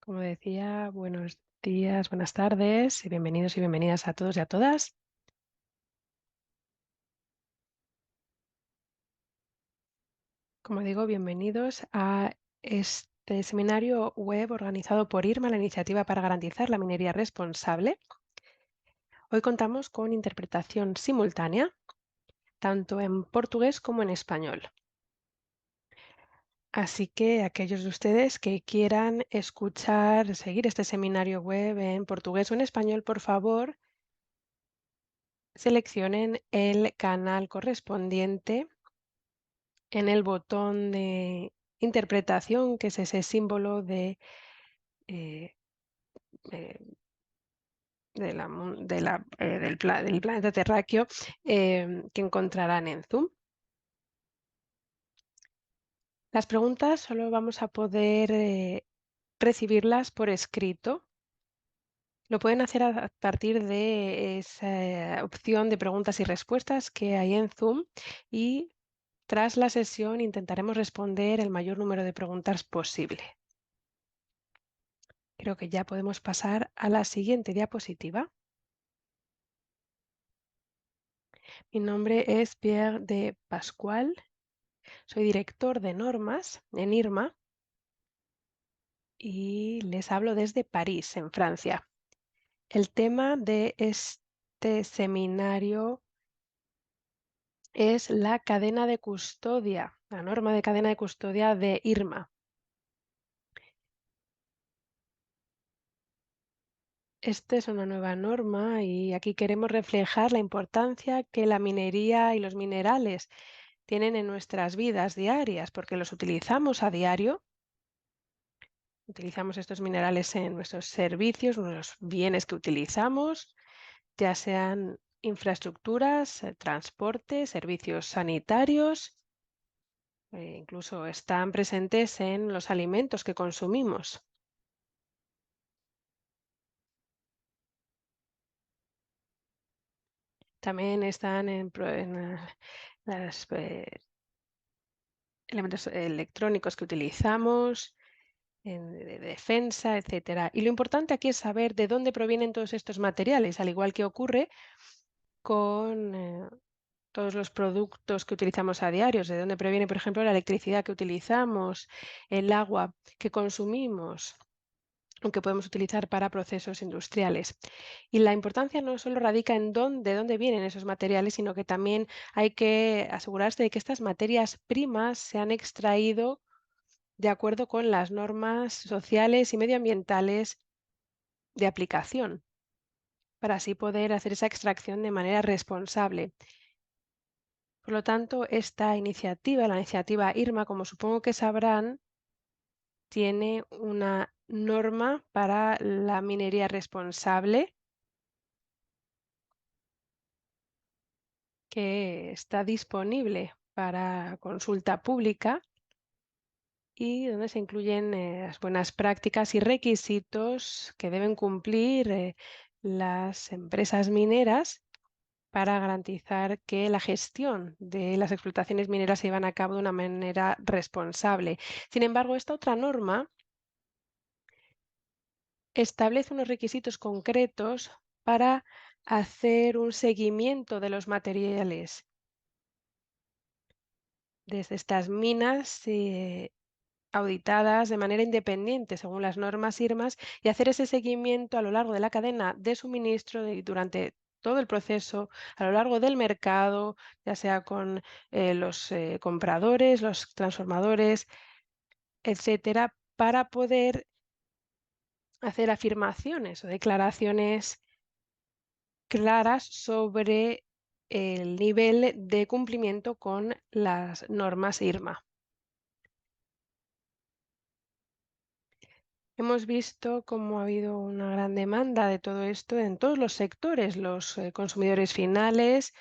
Como decía, buenos días, buenas tardes y bienvenidos y bienvenidas a todos y a todas. Como digo, bienvenidos a este seminario web organizado por IRMA, la Iniciativa para Garantizar la Minería Responsable. Hoy contamos con interpretación simultánea, tanto en portugués como en español. Así que aquellos de ustedes que quieran escuchar, seguir este seminario web en portugués o en español, por favor, seleccionen el canal correspondiente en el botón de interpretación, que es ese símbolo eh, eh, del planeta terráqueo que encontrarán en Zoom. Las preguntas solo vamos a poder recibirlas por escrito. Lo pueden hacer a partir de esa opción de preguntas y respuestas que hay en Zoom y tras la sesión intentaremos responder el mayor número de preguntas posible. Creo que ya podemos pasar a la siguiente diapositiva. Mi nombre es Pierre de Pascual, soy director de normas en IRMA y les hablo desde París, en Francia. El tema de este seminario es la cadena de custodia, la norma de cadena de custodia de IRMA. Esta es una nueva norma y aquí queremos reflejar la importancia que la minería y los minerales tienen en nuestras vidas diarias, porque los utilizamos a diario. Utilizamos estos minerales en nuestros servicios, los bienes que utilizamos, ya sean infraestructuras, transporte, servicios sanitarios, incluso están presentes en los alimentos que consumimos. También están en los elementos electrónicos que utilizamos, de defensa, etcétera. Y lo importante aquí es saber de dónde provienen todos estos materiales, al igual que ocurre con todos los productos que utilizamos a diario, de dónde proviene, por ejemplo, la electricidad que utilizamos, el agua que consumimos, o que podemos utilizar para procesos industriales. Y la importancia no solo radica en de dónde vienen esos materiales, sino que también hay que asegurarse de que estas materias primas se han extraído de acuerdo con las normas sociales y medioambientales de aplicación, para así poder hacer esa extracción de manera responsable. Por lo tanto, esta iniciativa, la iniciativa IRMA, como supongo que sabrán, tiene una norma para la minería responsable que está disponible para consulta pública y donde se incluyen las buenas prácticas y requisitos que deben cumplir las empresas mineras para garantizar que la gestión de las explotaciones mineras se llevan a cabo de una manera responsable. Sin embargo, esta otra norma establece unos requisitos concretos para hacer un seguimiento de los materiales desde estas minas auditadas de manera independiente según las normas IRMAS y hacer ese seguimiento a lo largo de la cadena de suministro y durante todo el proceso, a lo largo del mercado, ya sea con los compradores, los transformadores, etcétera, para poder hacer afirmaciones o declaraciones claras sobre el nivel de cumplimiento con las normas IRMA. Hemos visto cómo ha habido una gran demanda de todo esto en todos los sectores, los consumidores finales,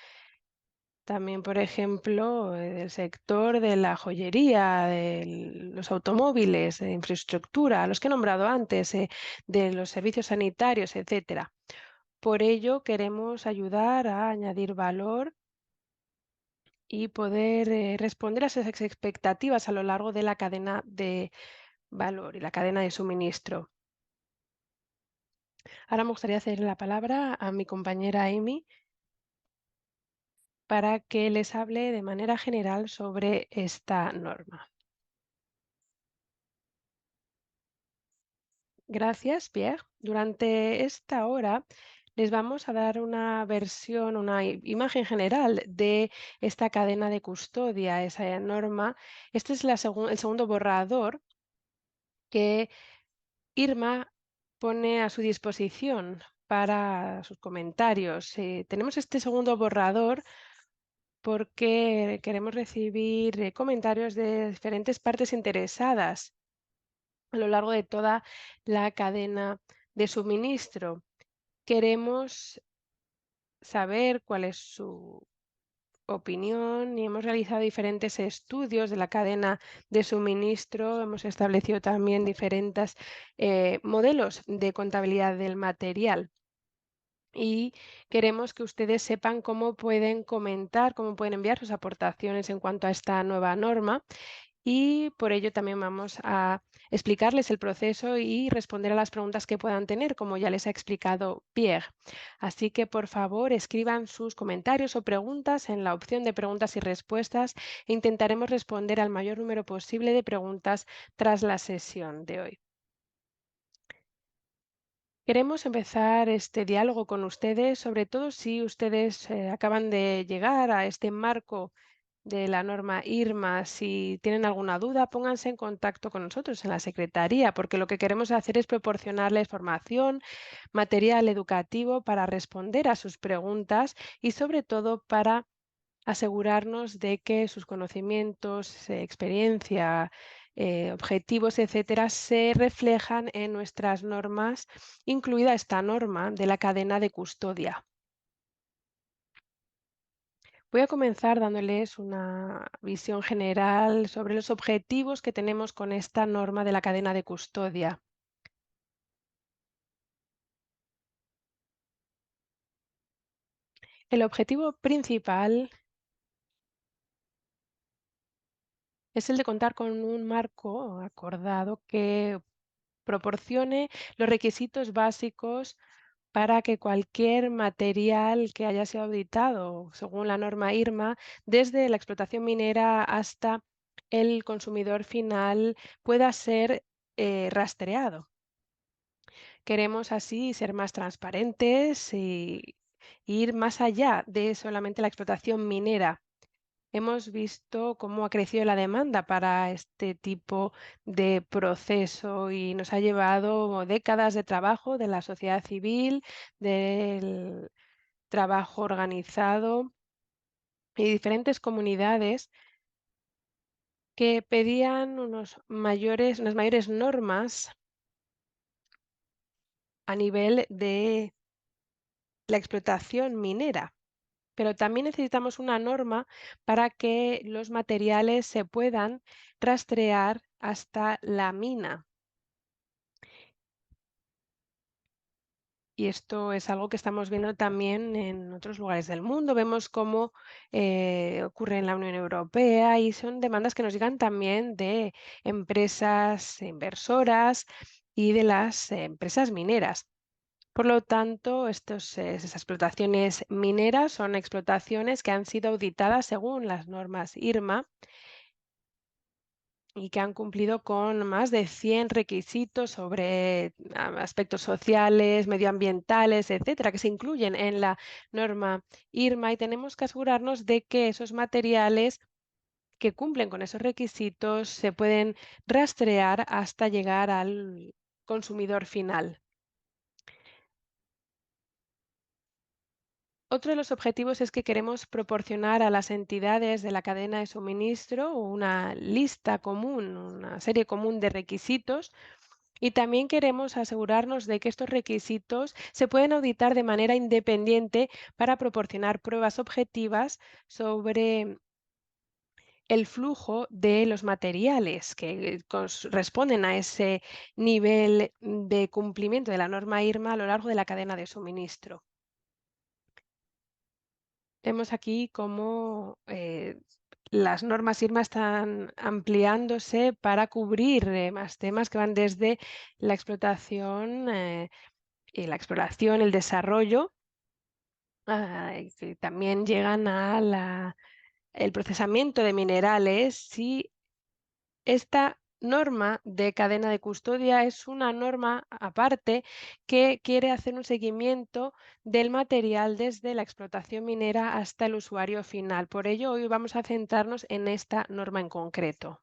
también, por ejemplo, del sector de la joyería, de los automóviles, de infraestructura, los que he nombrado antes, de los servicios sanitarios, etcétera. Por ello, queremos ayudar a añadir valor y poder responder a esas expectativas a lo largo de la cadena de valor y la cadena de suministro. Ahora me gustaría ceder la palabra a mi compañera Amy para que les hable de manera general sobre esta norma. Gracias, Pierre. Durante esta hora les vamos a dar una versión, una imagen general de esta cadena de custodia, esa norma. Este es el segundo borrador que Irma pone a su disposición para sus comentarios. Tenemos este segundo borrador porque queremos recibir comentarios de diferentes partes interesadas a lo largo de toda la cadena de suministro. Queremos saber cuál es su opinión y hemos realizado diferentes estudios de la cadena de suministro. Hemos establecido también diferentes modelos de contabilidad del material. Y queremos que ustedes sepan cómo pueden comentar, cómo pueden enviar sus aportaciones en cuanto a esta nueva norma y por ello también vamos a explicarles el proceso y responder a las preguntas que puedan tener, como ya les ha explicado Pierre. Así que por favor escriban sus comentarios o preguntas en la opción de preguntas y respuestas e intentaremos responder al mayor número posible de preguntas tras la sesión de hoy. Queremos empezar este diálogo con ustedes, sobre todo si ustedes acaban de llegar a este marco de la norma IRMA. Si tienen alguna duda, pónganse en contacto con nosotros en la Secretaría, porque lo que queremos hacer es proporcionarles formación, material educativo para responder a sus preguntas y sobre todo para asegurarnos de que sus conocimientos, experiencia, objetivos, etcétera, se reflejan en nuestras normas, incluida esta norma de la cadena de custodia. Voy a comenzar dándoles una visión general sobre los objetivos que tenemos con esta norma de la cadena de custodia. El objetivo principal es el de contar con un marco acordado que proporcione los requisitos básicos para que cualquier material que haya sido auditado según la norma IRMA, desde la explotación minera hasta el consumidor final, pueda ser rastreado. Queremos así ser más transparentes y ir más allá de solamente la explotación minera. Hemos visto cómo ha crecido la demanda para este tipo de proceso y nos ha llevado décadas de trabajo de la sociedad civil, del trabajo organizado y diferentes comunidades que pedían unas mayores normas a nivel de la explotación minera. Pero también necesitamos una norma para que los materiales se puedan rastrear hasta la mina. Y esto es algo que estamos viendo también en otros lugares del mundo. Vemos cómo ocurre en la Unión Europea y son demandas que nos llegan también de empresas inversoras y de las empresas mineras. Por lo tanto, esas explotaciones mineras son explotaciones que han sido auditadas según las normas IRMA y que han cumplido con más de 100 requisitos sobre aspectos sociales, medioambientales, etcétera, que se incluyen en la norma IRMA y tenemos que asegurarnos de que esos materiales que cumplen con esos requisitos se pueden rastrear hasta llegar al consumidor final. Otro de los objetivos es que queremos proporcionar a las entidades de la cadena de suministro una lista común, una serie común de requisitos y también queremos asegurarnos de que estos requisitos se pueden auditar de manera independiente para proporcionar pruebas objetivas sobre el flujo de los materiales que responden a ese nivel de cumplimiento de la norma IRMA a lo largo de la cadena de suministro. Vemos aquí cómo las normas IRMA están ampliándose para cubrir más temas que van desde la explotación y la exploración, el desarrollo, que también llegan el procesamiento de minerales. Si esta norma de cadena de custodia es una norma aparte que quiere hacer un seguimiento del material desde la explotación minera hasta el usuario final. Por ello, hoy vamos a centrarnos en esta norma en concreto.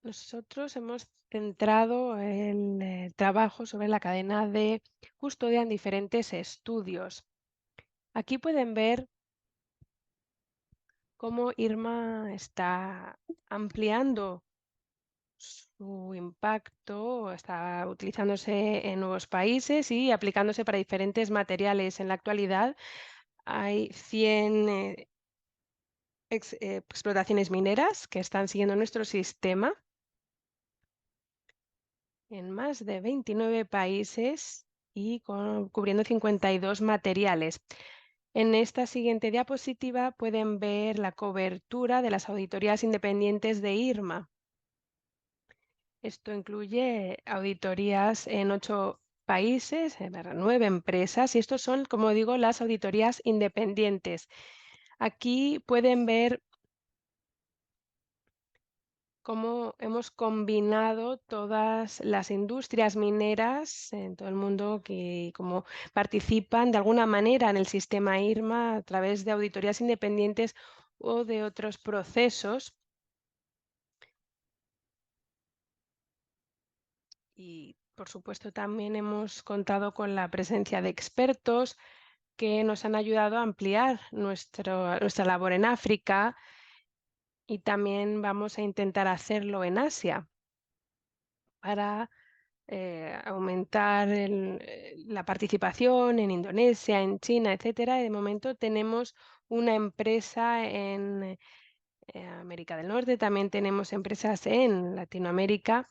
Nosotros hemos centrado el trabajo sobre la cadena de custodia en diferentes estudios. Aquí pueden ver cómo IRMA está ampliando su impacto, está utilizándose en nuevos países y aplicándose para diferentes materiales. En la actualidad hay 100 explotaciones mineras que están siguiendo nuestro sistema en más de 29 países y cubriendo 52 materiales. En esta siguiente diapositiva pueden ver la cobertura de las auditorías independientes de IRMA. Esto incluye auditorías en 8 países, 9 empresas, y estos son, como digo, las auditorías independientes. Aquí pueden ver cómo hemos combinado todas las industrias mineras en todo el mundo que como participan de alguna manera en el sistema IRMA a través de auditorías independientes o de otros procesos. Y, por supuesto, también hemos contado con la presencia de expertos que nos han ayudado a ampliar nuestra labor en África, y también vamos a intentar hacerlo en Asia para aumentar la participación en Indonesia, en China, etcétera. Y de momento tenemos una empresa en América del Norte, también tenemos empresas en Latinoamérica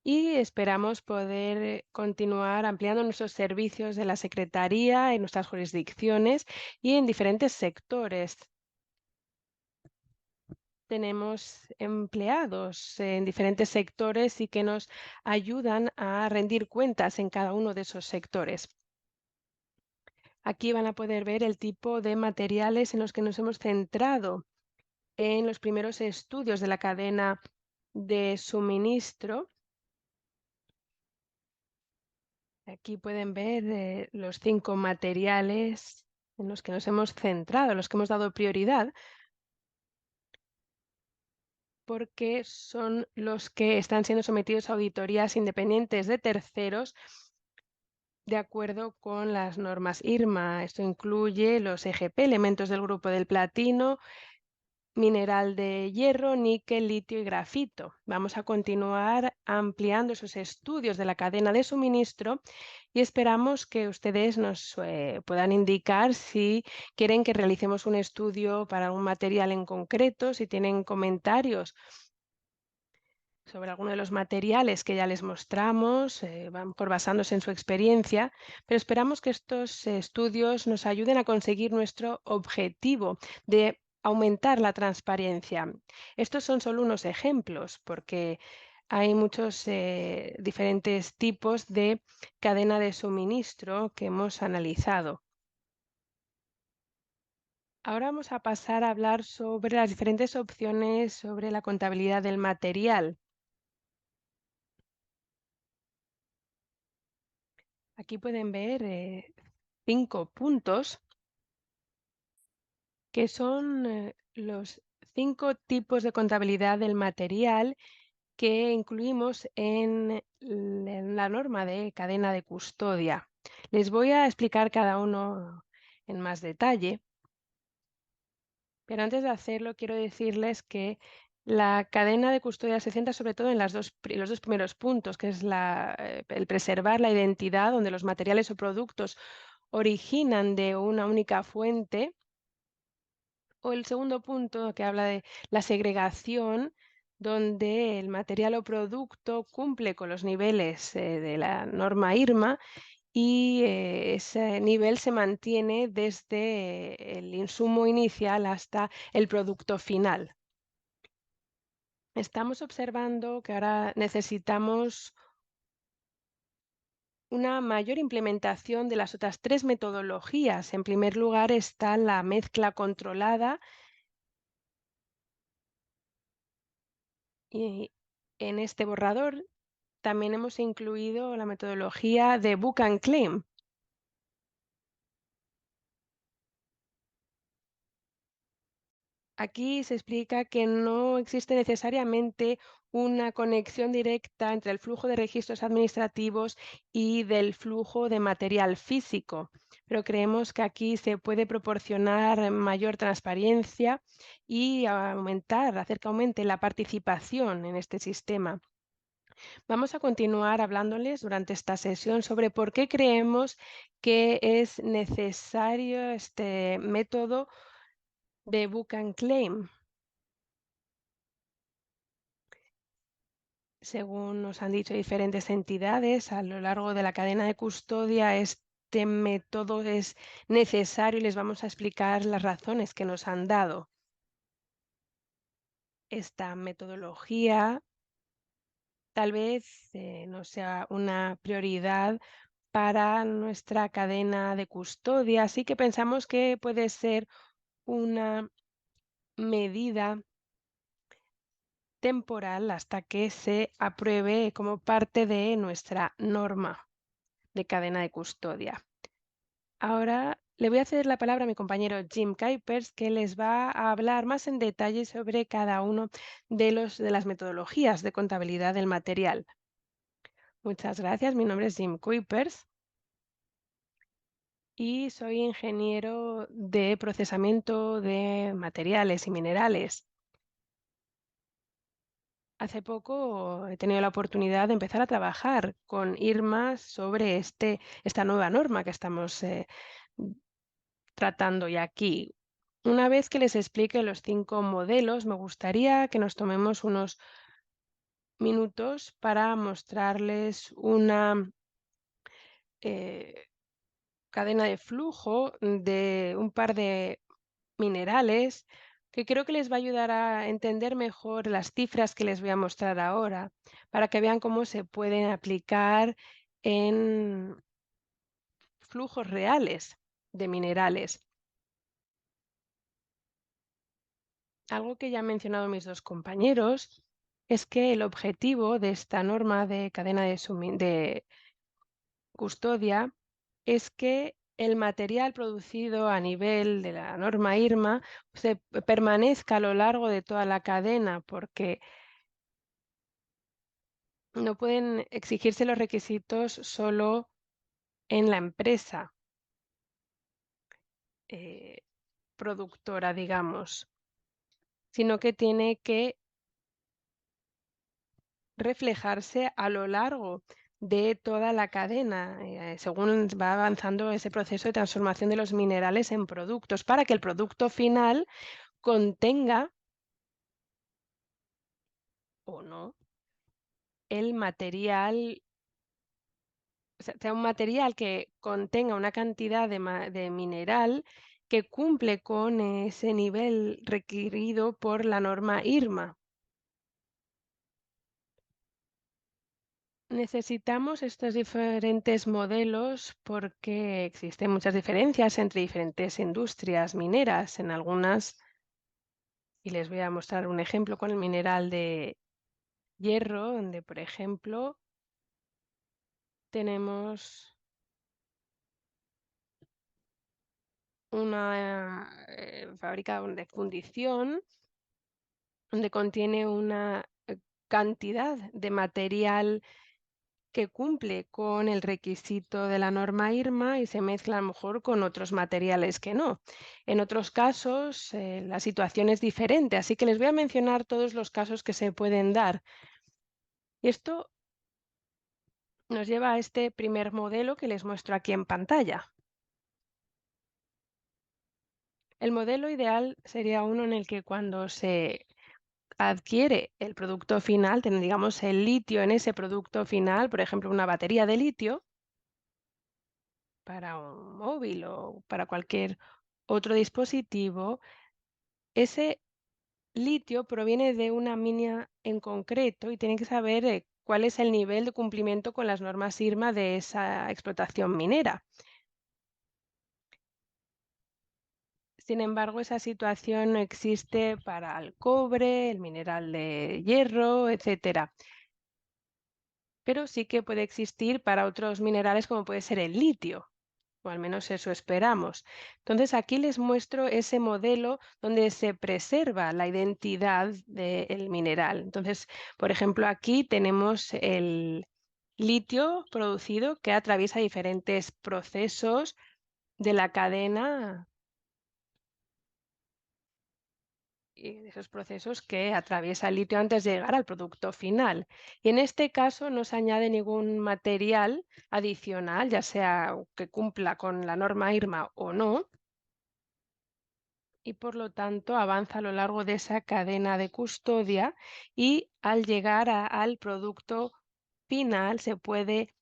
y esperamos poder continuar ampliando nuestros servicios de la Secretaría en nuestras jurisdicciones y en diferentes sectores. Tenemos empleados en diferentes sectores y que nos ayudan a rendir cuentas en cada uno de esos sectores. Aquí van a poder ver el tipo de materiales en los que nos hemos centrado en los primeros estudios de la cadena de suministro. Aquí pueden ver los 5 materiales en los que nos hemos centrado, los que hemos dado prioridad, porque son los que están siendo sometidos a auditorías independientes de terceros de acuerdo con las normas IRMA. Esto incluye los EGP, elementos del grupo del platino, mineral de hierro, níquel, litio y grafito. Vamos a continuar ampliando esos estudios de la cadena de suministro y esperamos que ustedes nos puedan indicar si quieren que realicemos un estudio para un material en concreto, si tienen comentarios sobre alguno de los materiales que ya les mostramos, van por basándose en su experiencia, pero esperamos que estos estudios nos ayuden a conseguir nuestro objetivo de aumentar la transparencia. Estos son solo unos ejemplos, porque hay muchos diferentes tipos de cadena de suministro que hemos analizado. Ahora vamos a pasar a hablar sobre las diferentes opciones sobre la contabilidad del material. Aquí pueden ver 5 puntos que son los 5 tipos de contabilidad del material que incluimos en la norma de cadena de custodia. Les voy a explicar cada uno en más detalle, pero antes de hacerlo quiero decirles que la cadena de custodia se centra sobre todo en los dos primeros puntos, que es el preservar la identidad, donde los materiales o productos originan de una única fuente, o el segundo punto que habla de la segregación, donde el material o producto cumple con los niveles de la norma IRMA y ese nivel se mantiene desde el insumo inicial hasta el producto final. estamos observando que ahora necesitamos una mayor implementación de las otras 3 metodologías. En primer lugar está la mezcla controlada y en este borrador también hemos incluido la metodología de Book and Claim. Aquí se explica que no existe necesariamente una conexión directa entre el flujo de registros administrativos y del flujo de material físico, pero creemos que aquí se puede proporcionar mayor transparencia y hacer que aumente la participación en este sistema. Vamos a continuar hablándoles durante esta sesión sobre por qué creemos que es necesario este método de Book and Claim. Según nos han dicho diferentes entidades, a lo largo de la cadena de custodia, este método es necesario y les vamos a explicar las razones que nos han dado. Esta metodología tal vez no sea una prioridad para nuestra cadena de custodia, así que pensamos que puede ser una medida temporal hasta que se apruebe como parte de nuestra norma de cadena de custodia. Ahora le voy a ceder la palabra a mi compañero Jim Kuipers, que les va a hablar más en detalle sobre cada uno de las metodologías de contabilidad del material. Muchas gracias. Mi nombre es Jim Kuipers y soy ingeniero de procesamiento de materiales y minerales. Hace poco he tenido la oportunidad de empezar a trabajar con IRMA sobre esta nueva norma que estamos tratando ya aquí. Una vez que les explique los 5 modelos, me gustaría que nos tomemos unos minutos para mostrarles una eh, cadena de flujo de un par de minerales que creo que les va a ayudar a entender mejor las cifras que les voy a mostrar ahora, para que vean cómo se pueden aplicar en flujos reales de minerales. Algo que ya han mencionado mis dos compañeros es que el objetivo de esta norma de cadena de custodia es que el material producido a nivel de la norma IRMA permanezca a lo largo de toda la cadena, porque no pueden exigirse los requisitos solo en la empresa eh, productora, digamos, sino que tiene que reflejarse a lo largo de toda la cadena, según va avanzando ese proceso de transformación de los minerales en productos, para que el producto final contenga o no el material, sea un material que contenga una cantidad de mineral que cumple con ese nivel requerido por la norma IRMA. Necesitamos estos diferentes modelos porque existen muchas diferencias entre diferentes industrias mineras. En algunas, y les voy a mostrar un ejemplo con el mineral de hierro, donde, por ejemplo, tenemos una fábrica de fundición donde contiene una cantidad de material que cumple con el requisito de la norma IRMA y se mezcla a lo mejor con otros materiales que no. En otros casos, la situación es diferente, así que les voy a mencionar todos los casos que se pueden dar. Y esto nos lleva a este primer modelo que les muestro aquí en pantalla. El modelo ideal sería uno en el que cuando se adquiere el producto final, digamos el litio en ese producto final, por ejemplo, una batería de litio, para un móvil o para cualquier otro dispositivo, ese litio proviene de una mina en concreto y tienen que saber cuál es el nivel de cumplimiento con las normas IRMA de esa explotación minera. Sin embargo, esa situación no existe para el cobre, el mineral de hierro, etcétera. Pero sí que puede existir para otros minerales como puede ser el litio, o al menos eso esperamos. Entonces, aquí les muestro ese modelo donde se preserva la identidad del mineral. Entonces, por ejemplo, aquí tenemos el litio producido que atraviesa diferentes procesos de la cadena y de esos procesos que atraviesa el litio antes de llegar al producto final. Y en este caso no se añade ningún material adicional, ya sea que cumpla con la norma IRMA o no, y por lo tanto avanza a lo largo de esa cadena de custodia y al llegar al producto final se puede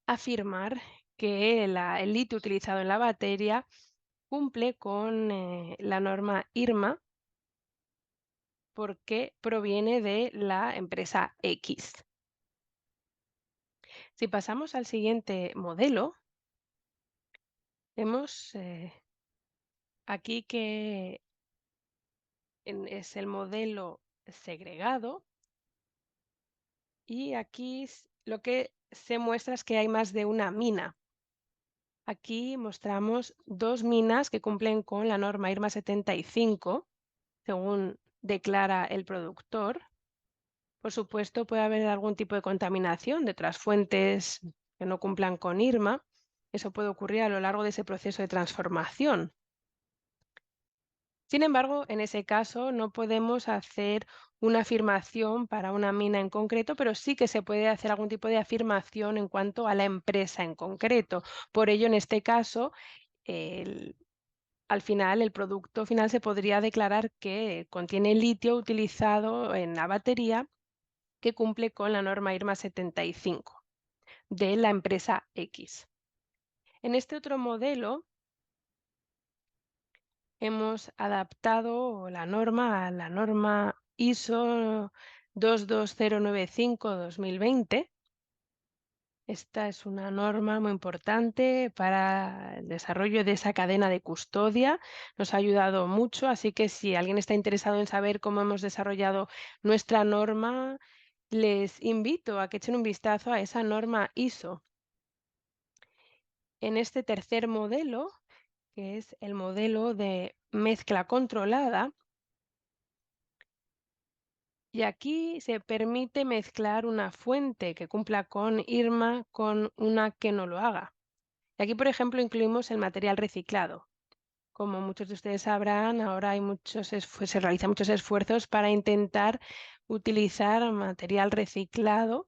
afirmar que el litio utilizado en la batería cumple con la norma IRMA porque proviene de la empresa X. Si pasamos al siguiente modelo, vemos aquí que es el modelo segregado y aquí lo que se muestra es que hay más de una mina. Aquí mostramos dos minas que cumplen con la norma IRMA 75, según declara el productor. Por supuesto, puede haber algún tipo de contaminación de otras fuentes que no cumplan con IRMA. Eso puede ocurrir a lo largo de ese proceso de transformación. Sin embargo, en ese caso no podemos hacer una afirmación para una mina en concreto, pero sí que se puede hacer algún tipo de afirmación en cuanto a la empresa en concreto. Por ello, en este caso, al final, el producto final se podría declarar que contiene litio utilizado en la batería que cumple con la norma IRMA 75 de la empresa X. En este otro modelo hemos adaptado la norma a la norma ISO 22095-2020. Esta es una norma muy importante para el desarrollo de esa cadena de custodia. Nos ha ayudado mucho, así que si alguien está interesado en saber cómo hemos desarrollado nuestra norma, les invito a que echen un vistazo a esa norma ISO. En este tercer modelo, que es el modelo de mezcla controlada, y aquí se permite mezclar una fuente que cumpla con IRMA con una que no lo haga. Y aquí, por ejemplo, incluimos el material reciclado. Como muchos de ustedes sabrán, ahora hay se realizan muchos esfuerzos para intentar utilizar material reciclado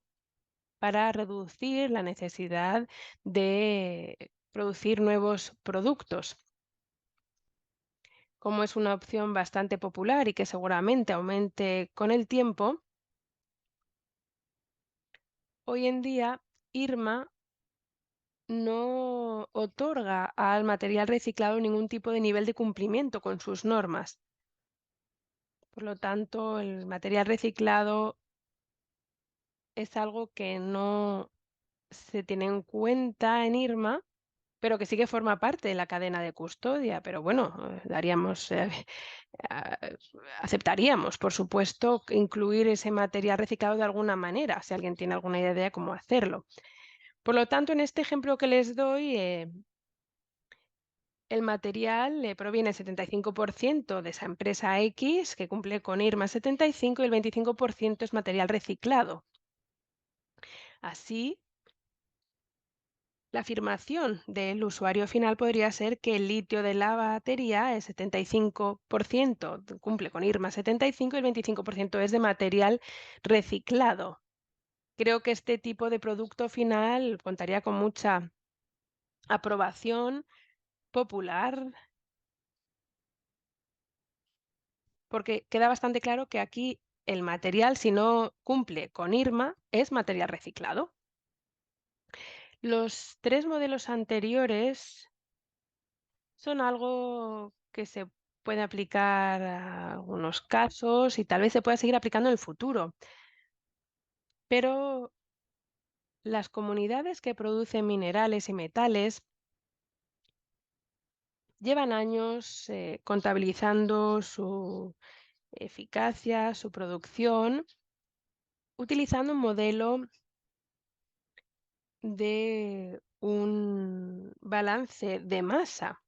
para reducir la necesidad de producir nuevos productos. Como es una opción bastante popular y que seguramente aumente con el tiempo, hoy en día IRMA no otorga al material reciclado ningún tipo de nivel de cumplimiento con sus normas. Por lo tanto, el material reciclado es algo que no se tiene en cuenta en IRMA, pero que sí que forma parte de la cadena de custodia. Pero bueno, a- aceptaríamos, por supuesto, incluir ese material reciclado de alguna manera, si alguien tiene alguna idea de cómo hacerlo. Por lo tanto, en este ejemplo que les doy, el material proviene el 75% de esa empresa X, que cumple con IRMA 75, y el 25% es material reciclado. Así, la afirmación del usuario final podría ser que el litio de la batería, el 75% cumple con IRMA 75 y el 25% es de material reciclado. Creo que este tipo de producto final contaría con mucha aprobación popular, porque queda bastante claro que aquí el material, si no cumple con IRMA, es material reciclado. Los tres modelos anteriores son algo que se puede aplicar a algunos casos y tal vez se pueda seguir aplicando en el futuro. Pero las comunidades que producen minerales y metales llevan años contabilizando su eficacia, su producción, utilizando un modelo de un balance de masa.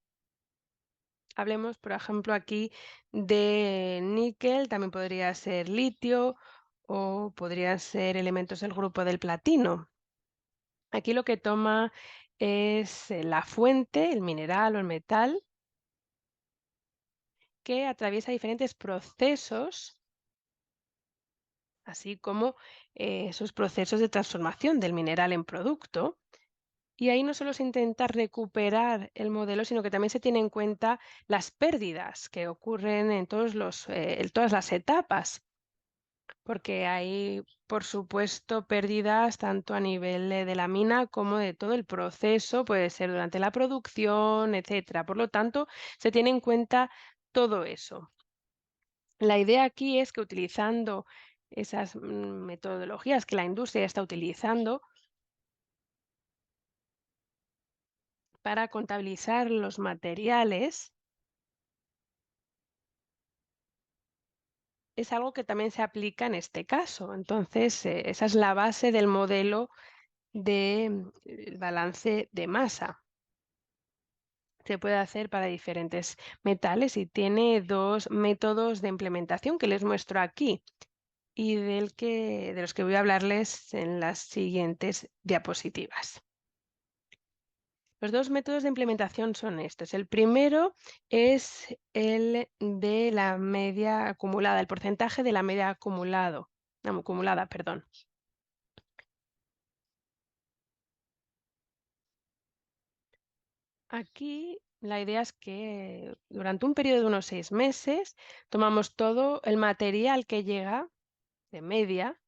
Hablemos, por ejemplo, aquí de níquel, también podría ser litio o podrían ser elementos del grupo del platino. Aquí lo que toma es la fuente, el mineral o el metal, que atraviesa diferentes procesos, así como esos procesos de transformación del mineral en producto. Y ahí no solo se intenta recuperar el modelo, sino que también se tiene en cuenta las pérdidas que ocurren en en todas las etapas, porque hay, por supuesto, pérdidas tanto a nivel de la mina como de todo el proceso, puede ser durante la producción, etcétera. Por lo tanto, se tiene en cuenta todo eso. La idea aquí es que utilizando esas metodologías que la industria está utilizando para contabilizar los materiales, es algo que también se aplica en este caso. Entonces, esa es la base del modelo de balance de masa. Se puede hacer para diferentes metales y tiene dos métodos de implementación que les muestro aquí y de los que voy a hablarles en las siguientes diapositivas. Los dos métodos de implementación son estos. El primero es el de la media acumulada, el porcentaje de la media acumulada, perdón. Aquí la idea es que durante un periodo de unos 6 meses tomamos todo el material que llega de media.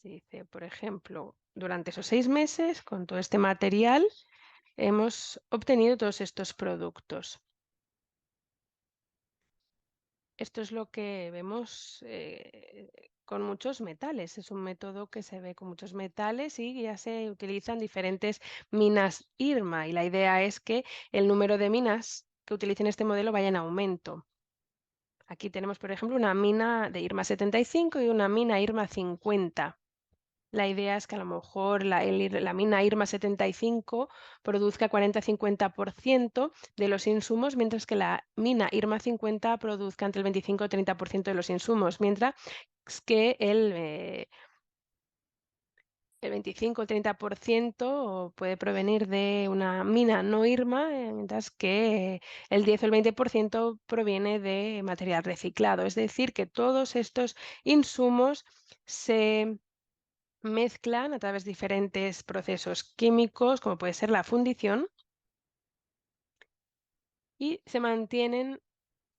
Se dice, por ejemplo, durante esos 6 meses, con todo este material, hemos obtenido todos estos productos. Esto es lo que vemos con muchos metales. Es un método que se ve con muchos metales y ya se utilizan diferentes minas IRMA. Y la idea es que el número de minas que utilicen este modelo vaya en aumento. Aquí tenemos, por ejemplo, una mina de IRMA 75 y una mina IRMA 50. La idea es que a lo mejor la mina IRMA 75 produzca 40-50% de los insumos, mientras que la mina IRMA 50 produzca entre el 25 y 30% de los insumos, mientras que el 25 o 30% puede provenir de una mina no IRMA, mientras que el 10 o el 20% proviene de material reciclado. Es decir, que todos estos insumos se mezclan a través de diferentes procesos químicos, como puede ser la fundición, y se mantienen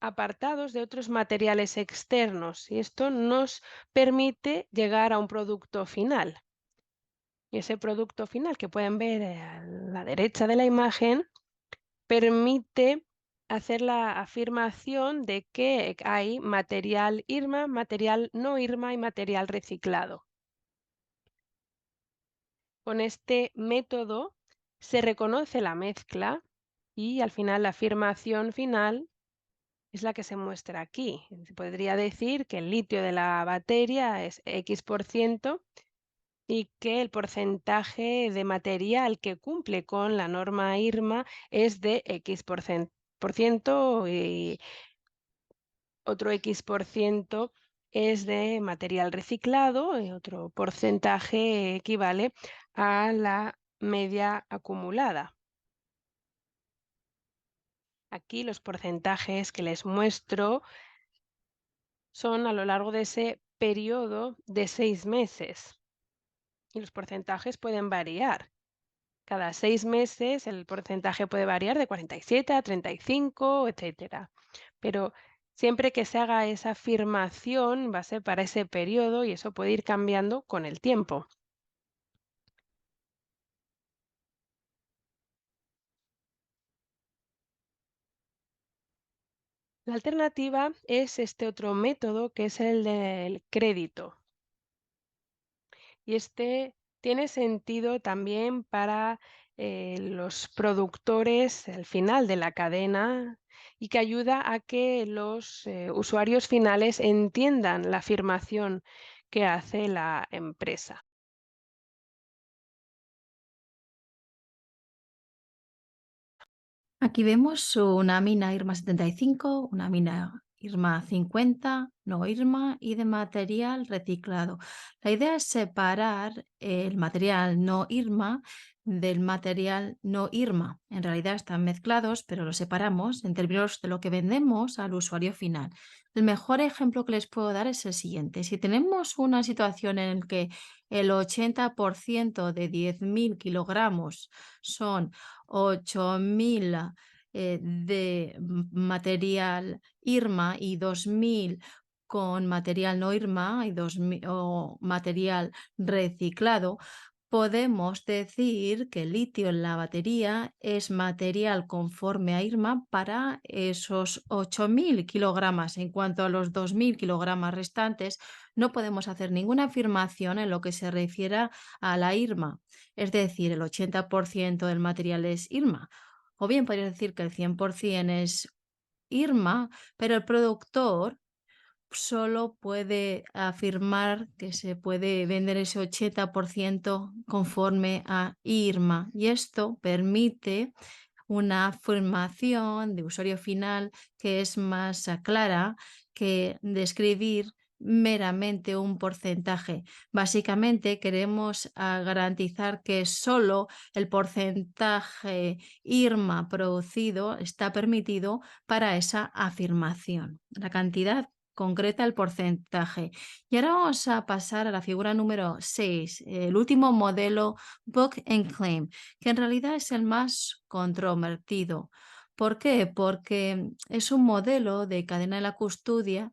apartados de otros materiales externos. Y esto nos permite llegar a un producto final. Y ese producto final que pueden ver a la derecha de la imagen permite hacer la afirmación de que hay material IRMA, material no IRMA y material reciclado. Con este método se reconoce la mezcla y al final la afirmación final es la que se muestra aquí. Se podría decir que el litio de la batería es X% y que el porcentaje de material que cumple con la norma IRMA es de X% y otro X% es de material reciclado y otro porcentaje equivale a la media acumulada. Aquí los porcentajes que les muestro son a lo largo de ese periodo de 6 meses y los porcentajes pueden variar. Cada 6 meses el porcentaje puede variar de 47 a 35, etcétera. Pero siempre que se haga esa afirmación va a ser para ese periodo y eso puede ir cambiando con el tiempo. La alternativa es este otro método que es el del crédito. Y este tiene sentido también para los productores al final de la cadena y que ayuda a que los usuarios finales entiendan la afirmación que hace la empresa. Aquí vemos una mina IRMA 75, una mina IRMA 50, no IRMA y de material reciclado. La idea es separar el material no IRMA del material no IRMA. En realidad están mezclados, pero los separamos en términos de lo que vendemos al usuario final. El mejor ejemplo que les puedo dar es el siguiente. Si tenemos una situación en la que el 80% de 10.000 kilogramos son 8.000 de material IRMA y 2.000 con material no IRMA y 2.000 o material reciclado, podemos decir que el litio en la batería es material conforme a IRMA para esos 8.000 kilogramos. En cuanto a los 2.000 kilogramos restantes, no podemos hacer ninguna afirmación en lo que se refiere a la IRMA. Es decir, el 80% del material es IRMA. O bien podría decir que el 100% es IRMA, pero el productor solo puede afirmar que se puede vender ese 80% conforme a IRMA. Y esto permite una afirmación de usuario final que es más clara que describir meramente un porcentaje. Básicamente queremos garantizar que solo el porcentaje IRMA producido está permitido para esa afirmación. La cantidad concreta, el porcentaje. Y ahora vamos a pasar a la figura número 6, el último modelo Book and Claim, que en realidad es el más controvertido. ¿Por qué? Porque es un modelo de cadena de la custodia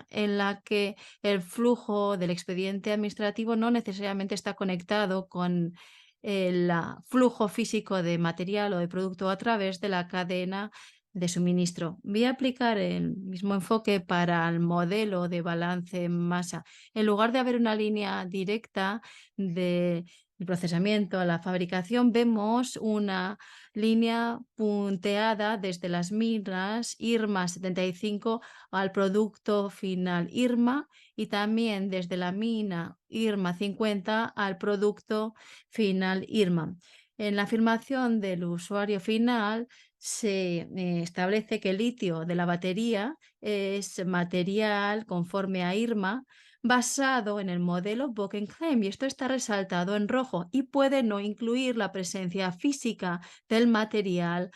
en la que el flujo del expediente administrativo no necesariamente está conectado con el flujo físico de material o de producto a través de la cadena de suministro. Voy a aplicar el mismo enfoque para el modelo de balance en masa. En lugar de haber una línea directa de el procesamiento a la fabricación, vemos una línea punteada desde las minas IRMA 75 al producto final IRMA y también desde la mina IRMA 50 al producto final IRMA. En la afirmación del usuario final se establece que el litio de la batería es material conforme a IRMA basado en el modelo Book and Claim y esto está resaltado en rojo y puede no incluir la presencia física del material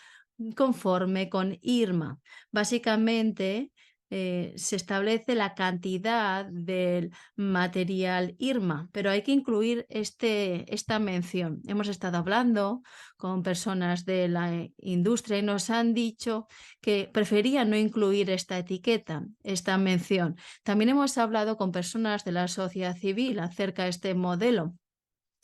conforme con IRMA. Básicamente, se establece la cantidad del material IRMA, pero hay que incluir esta mención. Hemos estado hablando con personas de la industria y nos han dicho que preferían no incluir esta etiqueta, esta mención. También hemos hablado con personas de la sociedad civil acerca de este modelo.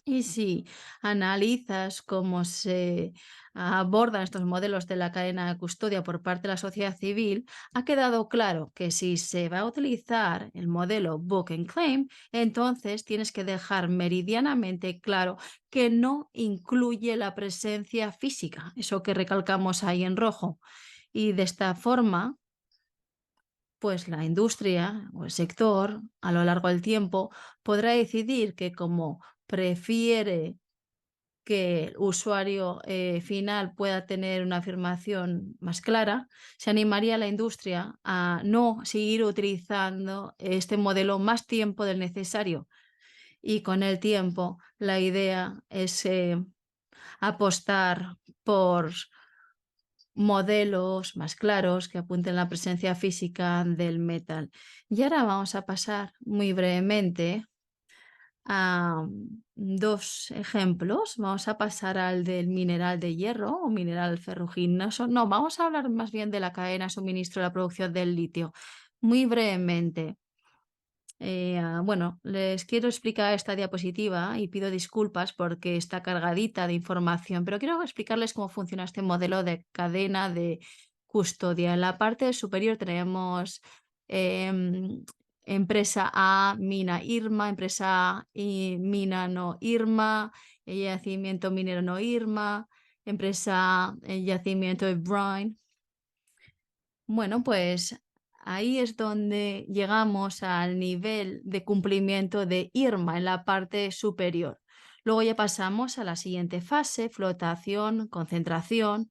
Y si analizas cómo se abordan estos modelos de la cadena de custodia por parte de la sociedad civil, ha quedado claro que si se va a utilizar el modelo Book and Claim, entonces tienes que dejar meridianamente claro que no incluye la presencia física, eso que recalcamos ahí en rojo. Y de esta forma, pues la industria o el sector a lo largo del tiempo podrá decidir que como prefiere que el usuario final pueda tener una afirmación más clara, se animaría a la industria a no seguir utilizando este modelo más tiempo del necesario. Y con el tiempo, la idea es apostar por modelos más claros que apunten la presencia física del metal. Y ahora vamos a pasar muy brevemente a dos ejemplos. Vamos a pasar al del mineral de hierro o mineral ferruginoso. No, vamos a hablar más bien de la cadena de suministro de la producción del litio. Muy brevemente. Bueno, les quiero explicar esta diapositiva y pido disculpas porque está cargadita de información, pero quiero explicarles cómo funciona este modelo de cadena de custodia. En la parte superior tenemos em, empresa A, mina Irma, empresa A y mina no Irma, yacimiento minero no Irma, empresa A, yacimiento de Brine. Bueno, pues ahí es donde llegamos al nivel de cumplimiento de IRMA en la parte superior. Luego ya pasamos a la siguiente fase, flotación, concentración,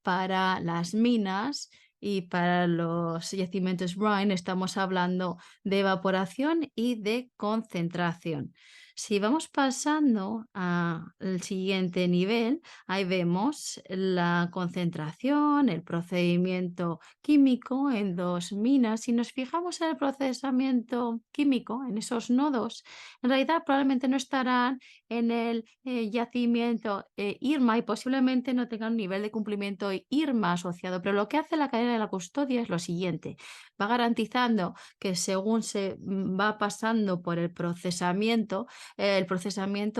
para las minas y para los yacimientos brine estamos hablando de evaporación y de concentración. Si vamos pasando al siguiente nivel, ahí vemos la concentración, el procedimiento químico en dos minas. Si nos fijamos en el procesamiento químico, en esos nodos, en realidad probablemente no estarán en el yacimiento IRMA y posiblemente no tengan un nivel de cumplimiento IRMA asociado. Pero lo que hace la cadena de la custodia es lo siguiente. Va garantizando que según se va pasando por el procesamiento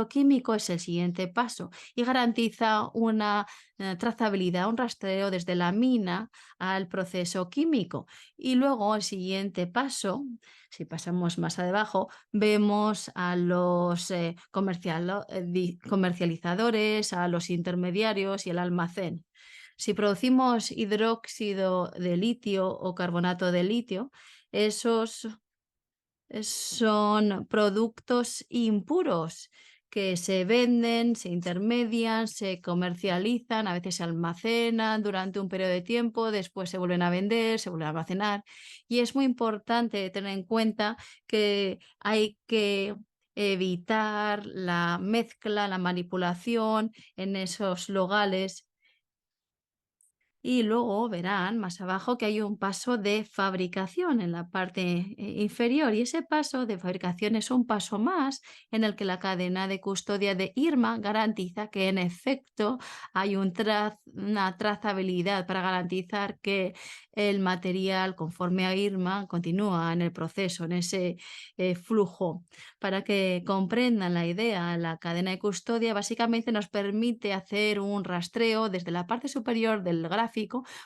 químico es el siguiente paso y garantiza una trazabilidad, un rastreo desde la mina al proceso químico. Y luego el siguiente paso, si pasamos más abajo, vemos a los comercializadores, a los intermediarios y el almacén. Si producimos hidróxido de litio o carbonato de litio, esos son productos impuros que se venden, se intermedian, se comercializan, a veces se almacenan durante un periodo de tiempo, después se vuelven a vender, se vuelven a almacenar. Y es muy importante tener en cuenta que hay que evitar la mezcla, la manipulación en esos locales y luego verán más abajo que hay un paso de fabricación en la parte inferior y ese paso de fabricación es un paso más en el que la cadena de custodia de IRMA garantiza que en efecto hay una trazabilidad para garantizar que el material conforme a IRMA continúa en el proceso, en ese flujo. Para que comprendan la idea, la cadena de custodia básicamente nos permite hacer un rastreo desde la parte superior del gráfico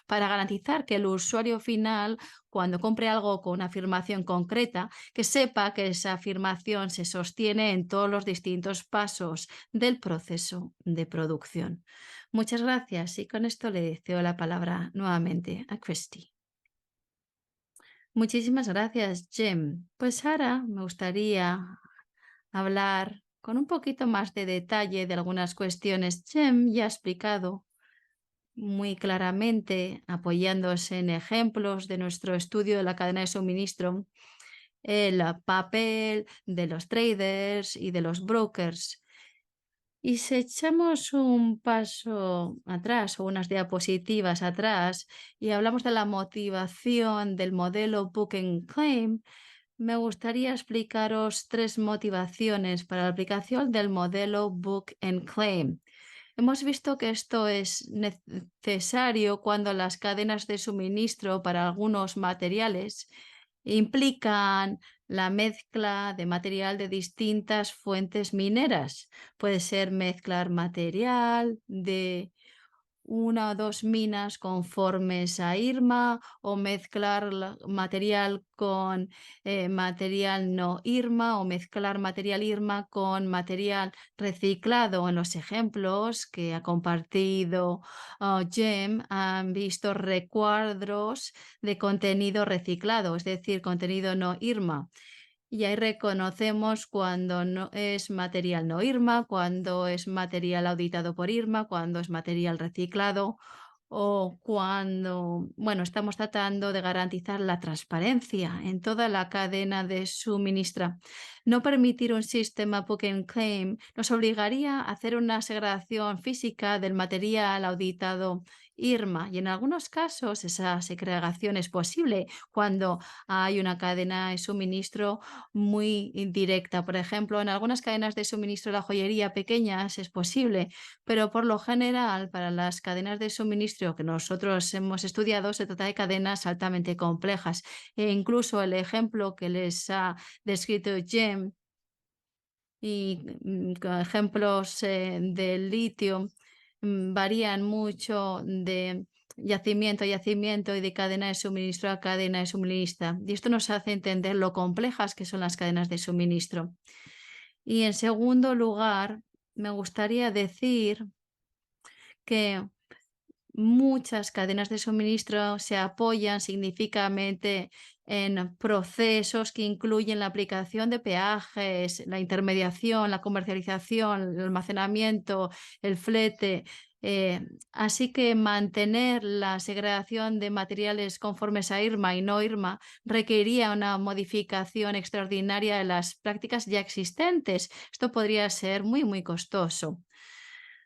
para garantizar que el usuario final, cuando compre algo con una afirmación concreta, que sepa que esa afirmación se sostiene en todos los distintos pasos del proceso de producción. Muchas gracias y con esto le deseo la palabra nuevamente a Christy. Muchísimas gracias, Jem. Pues ahora me gustaría hablar con un poquito más de detalle de algunas cuestiones. Jem ya ha explicado muy claramente, apoyándose en ejemplos de nuestro estudio de la cadena de suministro, el papel de los traders y de los brokers. Y si echamos un paso atrás o unas diapositivas atrás y hablamos de la motivación del modelo Book and Claim, me gustaría explicaros tres motivaciones para la aplicación del modelo Book and Claim. Hemos visto que esto es necesario cuando las cadenas de suministro para algunos materiales implican la mezcla de material de distintas fuentes mineras. Puede ser mezclar material de una o dos minas conformes a IRMA o mezclar material con material no IRMA o mezclar material IRMA con material reciclado. En los ejemplos que ha compartido Jem han visto recuadros de contenido reciclado, es decir, contenido no IRMA. Y ahí reconocemos cuando no es material no IRMA, cuando es material auditado por IRMA, cuando es material reciclado o cuando, bueno, estamos tratando de garantizar la transparencia en toda la cadena de suministro. No permitir un sistema Book and Claim nos obligaría a hacer una segregación física del material auditado IRMA y en algunos casos esa segregación es posible cuando hay una cadena de suministro muy directa. Por ejemplo, en algunas cadenas de suministro de la joyería pequeñas es posible, pero por lo general para las cadenas de suministro que nosotros hemos estudiado se trata de cadenas altamente complejas. E incluso el ejemplo que les ha descrito Jem y con ejemplos del litio varían mucho de yacimiento a yacimiento y de cadena de suministro a cadena de suministro. Y esto nos hace entender lo complejas que son las cadenas de suministro. Y en segundo lugar, me gustaría decir que muchas cadenas de suministro se apoyan significativamente en procesos que incluyen la aplicación de peajes, la intermediación, la comercialización, el almacenamiento, el flete. Así que mantener la segregación de materiales conformes a IRMA y no IRMA requeriría una modificación extraordinaria de las prácticas ya existentes. Esto podría ser muy, muy costoso.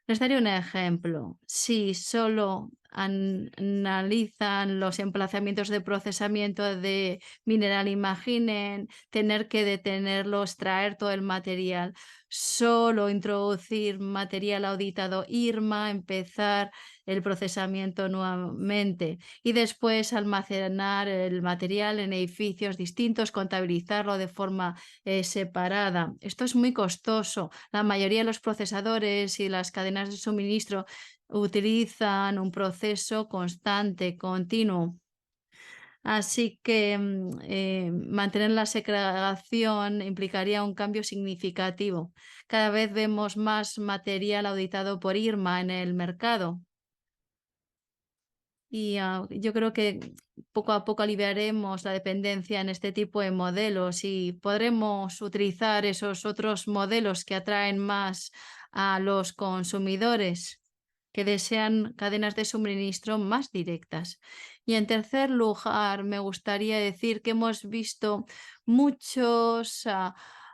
Les daré un ejemplo. Si solo analizan los emplazamientos de procesamiento de mineral, imaginen tener que detenerlos, traer todo el material, solo introducir material auditado IRMA, empezar el procesamiento nuevamente y después almacenar el material en edificios distintos, contabilizarlo de forma separada. Esto es muy costoso. La mayoría de los procesadores y las cadenas de suministro utilizan un proceso constante, continuo. Así que mantener la segregación implicaría un cambio significativo. Cada vez vemos más material auditado por IRMA en el mercado. Y yo creo que poco a poco aliviaremos la dependencia en este tipo de modelos y podremos utilizar esos otros modelos que atraen más a los consumidores que desean cadenas de suministro más directas. Y en tercer lugar, me gustaría decir que hemos visto muchos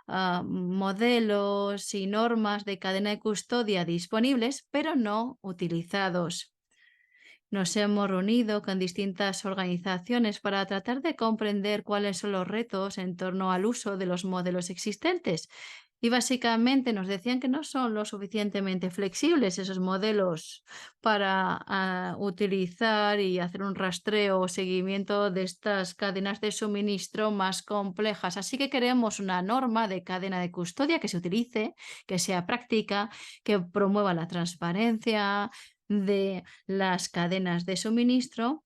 modelos y normas de cadena de custodia disponibles, pero no utilizados. Nos hemos reunido con distintas organizaciones para tratar de comprender cuáles son los retos en torno al uso de los modelos existentes. Y básicamente nos decían que no son lo suficientemente flexibles esos modelos para utilizar y hacer un rastreo o seguimiento de estas cadenas de suministro más complejas. Así que queremos una norma de cadena de custodia que se utilice, que sea práctica, que promueva la transparencia de las cadenas de suministro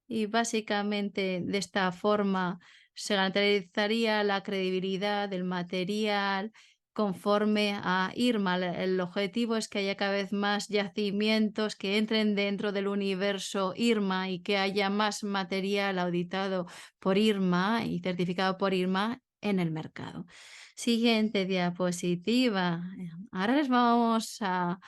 y básicamente de esta forma se garantizaría la credibilidad del material conforme a IRMA. El objetivo es que haya cada vez más yacimientos que entren dentro del universo IRMA y que haya más material auditado por IRMA y certificado por IRMA en el mercado. Siguiente diapositiva. Ahora les vamos a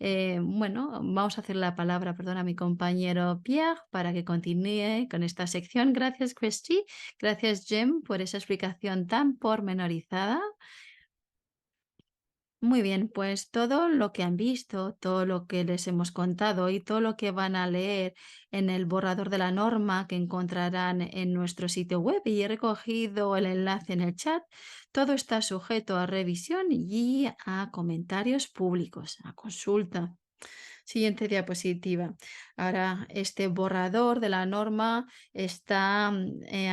vamos a hacer la palabra, perdón, a mi compañero Pierre para que continúe con esta sección. Gracias, Christy. Gracias, Jem, por esa explicación tan pormenorizada. Muy bien, pues todo lo que han visto, todo lo que les hemos contado y todo lo que van a leer en el borrador de la norma que encontrarán en nuestro sitio web y he recogido el enlace en el chat, todo está sujeto a revisión y a comentarios públicos, a consulta. Siguiente diapositiva. Ahora, este borrador de la norma está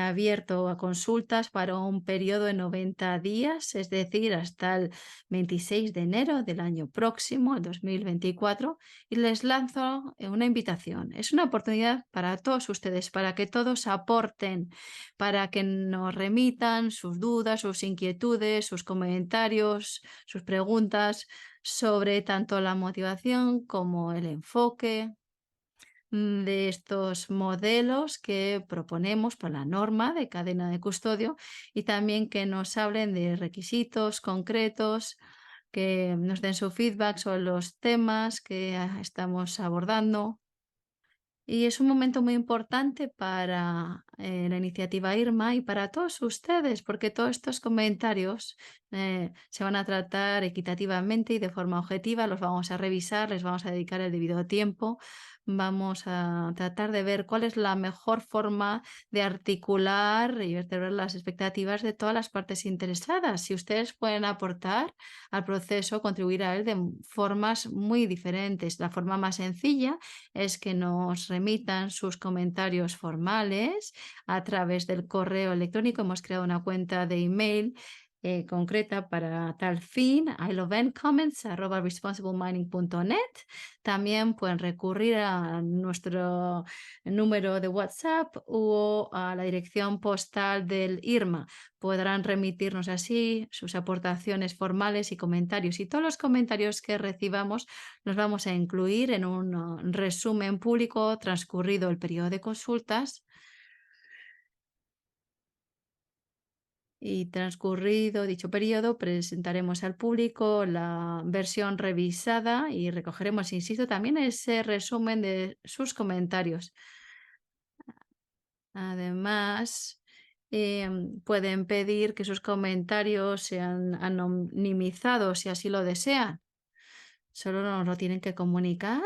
abierto a consultas para un periodo de 90 días, es decir, hasta el 26 de enero del año próximo, el 2024, y les lanzo una invitación. Es una oportunidad para todos ustedes, para que todos aporten, para que nos remitan sus dudas, sus inquietudes, sus comentarios, sus preguntas sobre tanto la motivación como el enfoque de estos modelos que proponemos para la norma de cadena de custodio y también que nos hablen de requisitos concretos, que nos den su feedback sobre los temas que estamos abordando. Y es un momento muy importante para la iniciativa IRMA y para todos ustedes, porque todos estos comentarios se van a tratar equitativamente y de forma objetiva, los vamos a revisar, les vamos a dedicar el debido tiempo, vamos a tratar de ver cuál es la mejor forma de articular y vertebrar las expectativas de todas las partes interesadas. Si ustedes pueden aportar al proceso, contribuir a él de formas muy diferentes. La forma más sencilla es que nos remitan sus comentarios formales a través del correo electrónico. Hemos creado una cuenta de email concreta para tal fin, ahí lo ven, comments@responsiblemining.net. También pueden recurrir a nuestro número de WhatsApp o a la dirección postal del IRMA. Podrán remitirnos así sus aportaciones formales y comentarios. Y todos los comentarios que recibamos los vamos a incluir en un resumen público transcurrido el periodo de consultas. Y transcurrido dicho periodo, presentaremos al público la versión revisada y recogeremos, insisto, también ese resumen de sus comentarios. Además, pueden pedir que sus comentarios sean anonimizados si así lo desean. Solo nos lo tienen que comunicar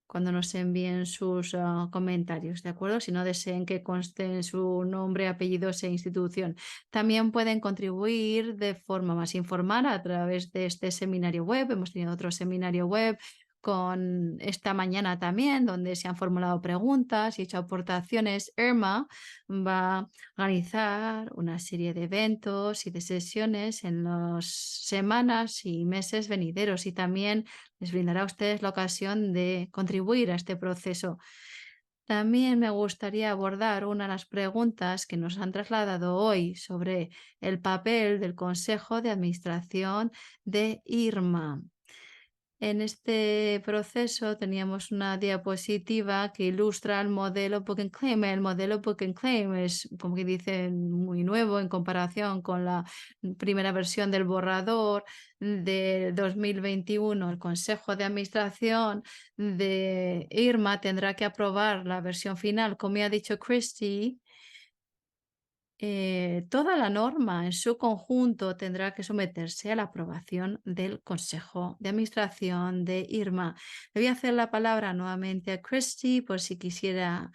cuando nos envíen sus comentarios, ¿de acuerdo? Si no deseen que conste su nombre, apellidos e institución. También pueden contribuir de forma más informal a través de este seminario web. Hemos tenido otro seminario web con esta mañana también, donde se han formulado preguntas y hecho aportaciones. IRMA va a organizar una serie de eventos y de sesiones en las semanas y meses venideros, y también les brindará a ustedes la ocasión de contribuir a este proceso. También me gustaría abordar una de las preguntas que nos han trasladado hoy sobre el papel del Consejo de Administración de IRMA. En este proceso teníamos una diapositiva que ilustra el modelo Book and Claim. El modelo Book and Claim es, como que dicen, muy nuevo en comparación con la primera versión del borrador de 2021. El Consejo de Administración de IRMA tendrá que aprobar la versión final, como ya ha dicho Christy. Toda la norma en su conjunto tendrá que someterse a la aprobación del Consejo de Administración de IRMA. Le voy a hacer la palabra nuevamente a Christy por si quisiera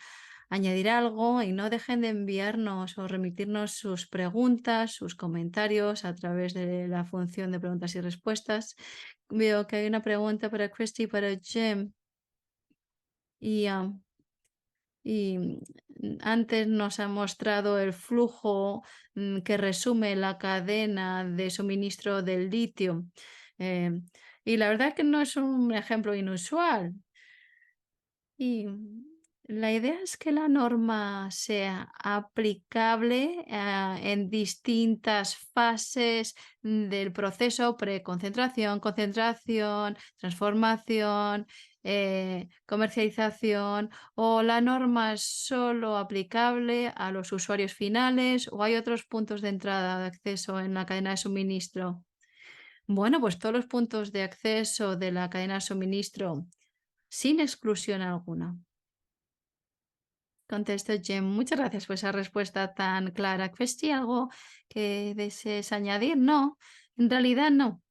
añadir algo, y no dejen de enviarnos o remitirnos sus preguntas, sus comentarios a través de la función de preguntas y respuestas. Veo que hay una pregunta para Christy y para Jim. Y antes nos ha mostrado el flujo que resume la cadena de suministro del litio. Eh, y la verdad que no es un ejemplo inusual. Y la idea es que la norma sea aplicable en distintas fases del proceso: preconcentración, concentración, transformación, comercialización. ¿O la norma es solo aplicable a los usuarios finales, o hay otros puntos de entrada de acceso en la cadena de suministro? Bueno, pues todos los puntos de acceso de la cadena de suministro, sin exclusión alguna. Contesto, Jem. Muchas gracias por esa respuesta tan clara. ¿Christy, algo que desees añadir? No, en realidad no.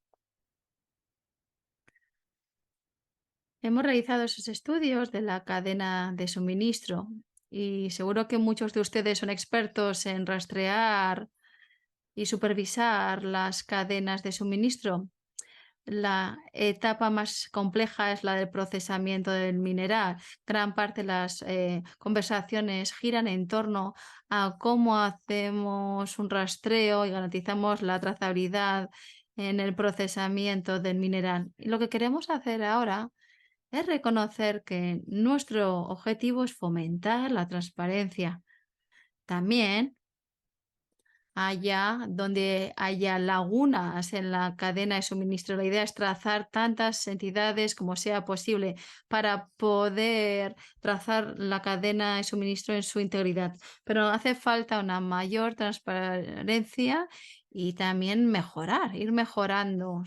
Hemos realizado esos estudios de la cadena de suministro y seguro que muchos de ustedes son expertos en rastrear y supervisar las cadenas de suministro. La etapa más compleja es la del procesamiento del mineral. Gran parte de las conversaciones giran en torno a cómo hacemos un rastreo y garantizamos la trazabilidad en el procesamiento del mineral. Y lo que queremos hacer ahora es reconocer que nuestro objetivo es fomentar la transparencia. También, allá donde haya lagunas en la cadena de suministro, la idea es trazar tantas entidades como sea posible para poder trazar la cadena de suministro en su integridad. Pero hace falta una mayor transparencia y también mejorar, ir mejorando.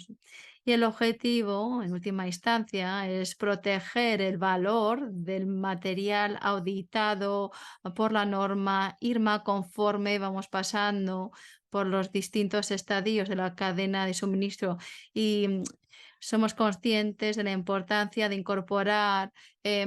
Y el objetivo, en última instancia, es proteger el valor del material auditado por la norma IRMA conforme vamos pasando por los distintos estadios de la cadena de suministro. Y somos conscientes de la importancia de incorporar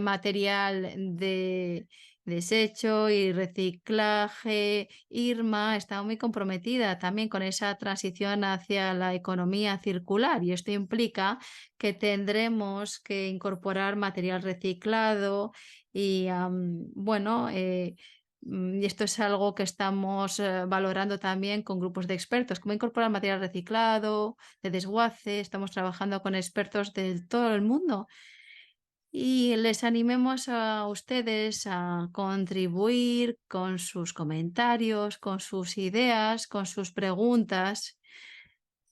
material de desecho y reciclaje. IRMA está muy comprometida también con esa transición hacia la economía circular, y esto implica que tendremos que incorporar material reciclado y, y esto es algo que estamos valorando también con grupos de expertos, cómo incorporar material reciclado, de desguace. Estamos trabajando con expertos de todo el mundo y les animemos a ustedes a contribuir con sus comentarios, con sus ideas, con sus preguntas.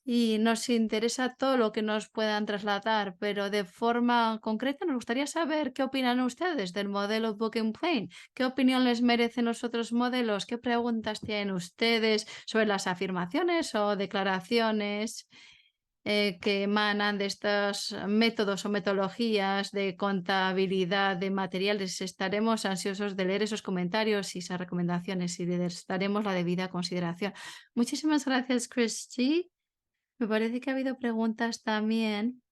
Y nos interesa todo lo que nos puedan trasladar, pero de forma concreta nos gustaría saber qué opinan ustedes del modelo Book and Plain, qué opinión les merecen los otros modelos, qué preguntas tienen ustedes sobre las afirmaciones o declaraciones que emanan de estos métodos o metodologías de contabilidad de materiales. Estaremos ansiosos de leer esos comentarios y esas recomendaciones y les daremos la debida consideración. Muchísimas gracias, Christy. Me parece que ha habido preguntas también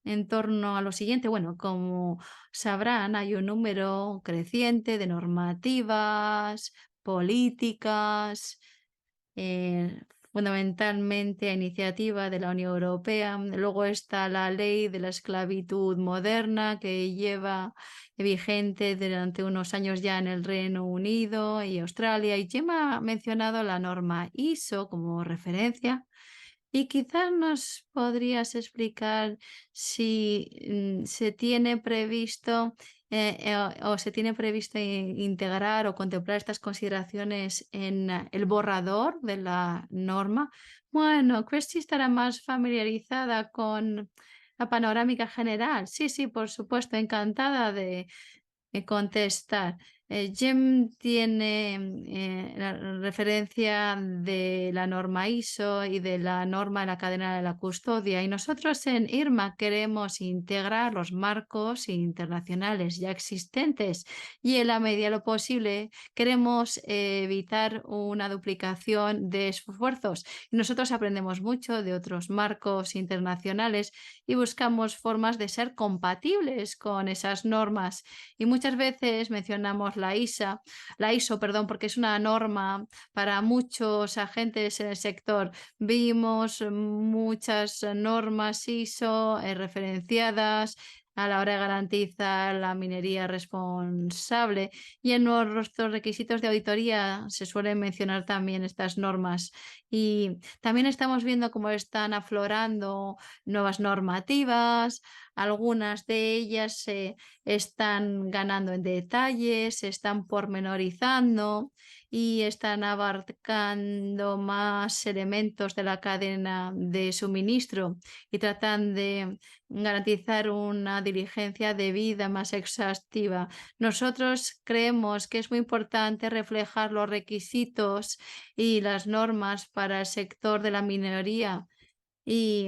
en torno a lo siguiente. Bueno, como sabrán, hay un número creciente de normativas, políticas, eh, fundamentalmente a iniciativa de la Unión Europea. Luego está la ley de la esclavitud moderna que lleva vigente durante unos años ya en el Reino Unido y Australia. Y Gemma ha mencionado la norma ISO como referencia. Y quizás nos podrías explicar si se tiene previsto o se tiene previsto integrar o contemplar estas consideraciones en el borrador de la norma. Bueno, Christy estará más familiarizada con la panorámica general. Sí, sí, por supuesto, encantada de contestar. Jim tiene la referencia de la norma ISO y de la norma de la cadena de la custodia y nosotros en IRMA queremos integrar los marcos internacionales ya existentes y en la medida de lo posible queremos evitar una duplicación de esfuerzos. Nosotros aprendemos mucho de otros marcos internacionales y buscamos formas de ser compatibles con esas normas y muchas veces mencionamos la ISO, perdón, porque es una norma para muchos agentes en el sector. Vimos muchas normas ISO referenciadas a la hora de garantizar la minería responsable y en nuestros requisitos de auditoría se suelen mencionar también estas normas y también estamos viendo cómo están aflorando nuevas normativas, algunas de ellas se están ganando en detalles, se están pormenorizando y están abarcando más elementos de la cadena de suministro y tratan de garantizar una diligencia debida más exhaustiva. Nosotros creemos que es muy importante reflejar los requisitos y las normas para el sector de la minería y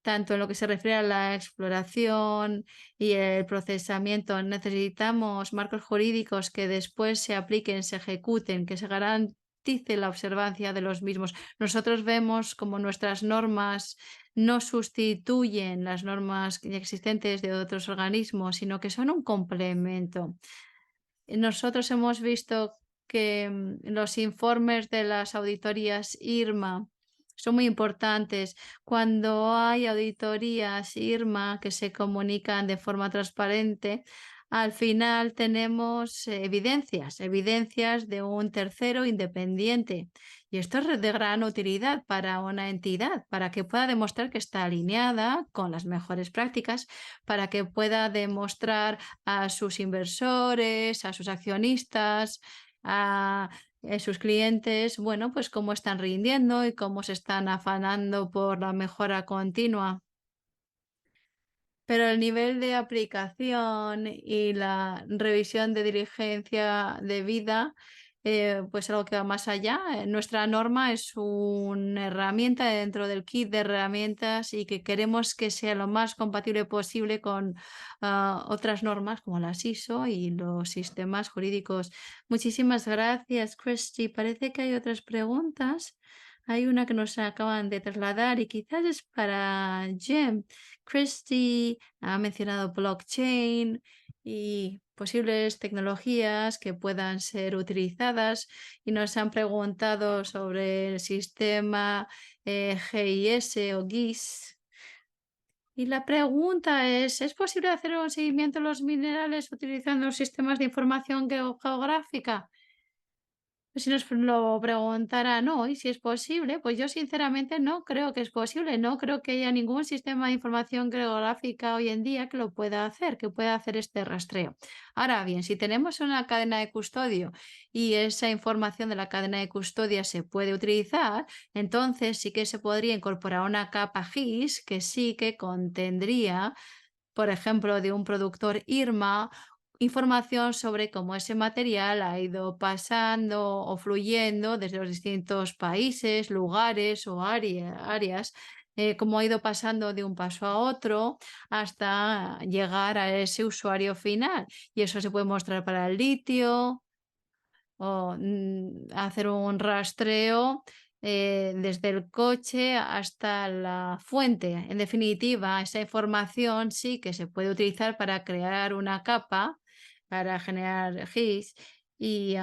tanto en lo que se refiere a la exploración y el procesamiento, necesitamos marcos jurídicos que después se apliquen, se ejecuten, que se garantice la observancia de los mismos. Nosotros vemos como nuestras normas no sustituyen las normas ya existentes de otros organismos, sino que son un complemento. Nosotros hemos visto que los informes de las auditorías IRMA son muy importantes. Cuando hay auditorías IRMA que se comunican de forma transparente, al final tenemos evidencias de un tercero independiente. Y esto es de gran utilidad para una entidad, para que pueda demostrar que está alineada con las mejores prácticas, para que pueda demostrar a sus inversores, a sus accionistas, a sus clientes, bueno, pues cómo están rindiendo y cómo se están afanando por la mejora continua. Pero el nivel de aplicación y la revisión de diligencia debida, pues algo que va más allá. Nuestra norma es una herramienta dentro del kit de herramientas y que queremos que sea lo más compatible posible con otras normas como las ISO y los sistemas jurídicos. Muchísimas gracias, Christy. Parece que hay otras preguntas. Hay una que nos acaban de trasladar y quizás es para Jem. Christy ha mencionado blockchain y posibles tecnologías que puedan ser utilizadas y nos han preguntado sobre el sistema GIS o GIS. Y la pregunta ¿es posible hacer un seguimiento de los minerales utilizando sistemas de información geográfica? Pues si nos lo preguntaran hoy si es posible, pues yo sinceramente no creo que es posible, no creo que haya ningún sistema de información geográfica hoy en día que lo pueda hacer, que pueda hacer este rastreo. Ahora bien, si tenemos una cadena de custodio y esa información de la cadena de custodia se puede utilizar, entonces sí que se podría incorporar una capa GIS que sí que contendría, por ejemplo, de un productor IRMA, información sobre cómo ese material ha ido pasando o fluyendo desde los distintos países, lugares o áreas, cómo ha ido pasando de un paso a otro hasta llegar a ese usuario final. Y eso se puede mostrar para el litio o hacer un rastreo desde el coche hasta la fuente. En definitiva, esa información sí que se puede utilizar para crear una capa, para generar GIS y,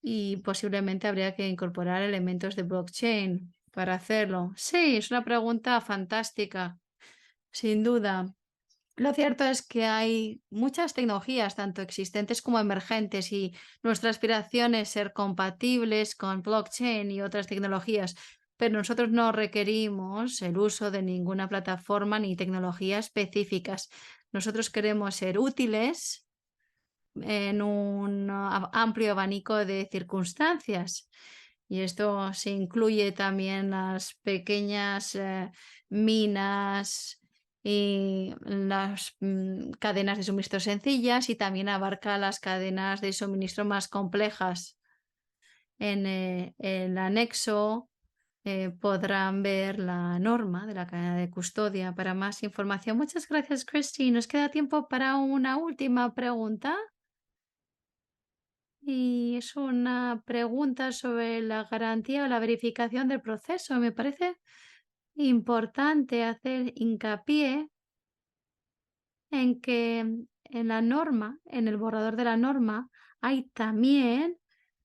y posiblemente habría que incorporar elementos de blockchain para hacerlo. Sí, es una pregunta fantástica, sin duda. Lo cierto es que hay muchas tecnologías, tanto existentes como emergentes, y nuestra aspiración es ser compatibles con blockchain y otras tecnologías, pero nosotros no requerimos el uso de ninguna plataforma ni tecnología específicas. Nosotros queremos ser útiles en un amplio abanico de circunstancias. Y esto se incluye también las pequeñas minas y las cadenas de suministro sencillas y también abarca las cadenas de suministro más complejas. En el anexo podrán ver la norma de la cadena de custodia para más información. Muchas gracias, Christy. Nos queda tiempo para una última pregunta. Y es una pregunta sobre la garantía o la verificación del proceso. Me parece importante hacer hincapié en que en la norma, en el borrador de la norma, hay también